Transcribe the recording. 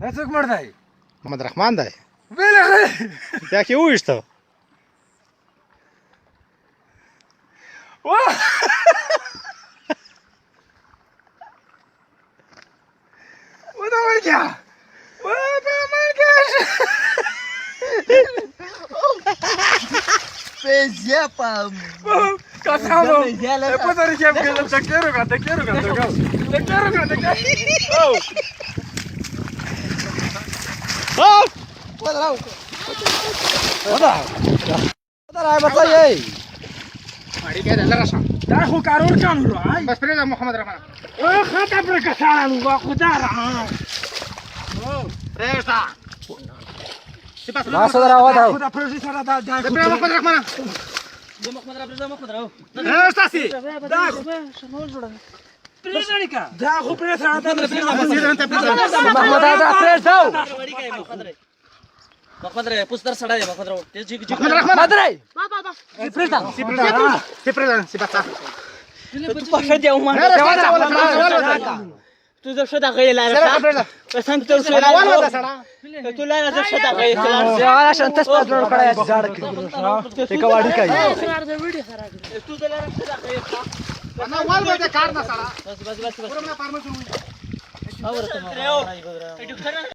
Nasıl kumardayı? محمد رحمان دی Böyle. یا کې وښته Vah! O da var ya. O da var ya. Pezepam. Casado. Después de que te quiero, te quiero. Oh. Oh! Oda. Oda راي بطلي Mari ke dalla rasa. Da خو کارور کانو راي. Bas pere محمد رحمان. او خطا پر کسانو وا خدا را. Presta. Si pas. لا صدر هذا خدا پر سره دا دا. Pere محمد رحمان. Presta si. دا پریزنیکا دا خو پر سره دا محمد هذا فريز داو محمد रे पुस्तर सडा आहे محمد राव ते जी محمد رحمان. مدري Si presta si pas. तू पक्ष देऊ मान तुझं शोधा काही लागला सांग तो तुला जर शोधा काही يا عشان تثبت له القرايه جارك كوادي كاي तू त्याला शोधा काही Ana wal मध्ये कार ना साला. बस Pura permission. आवरतो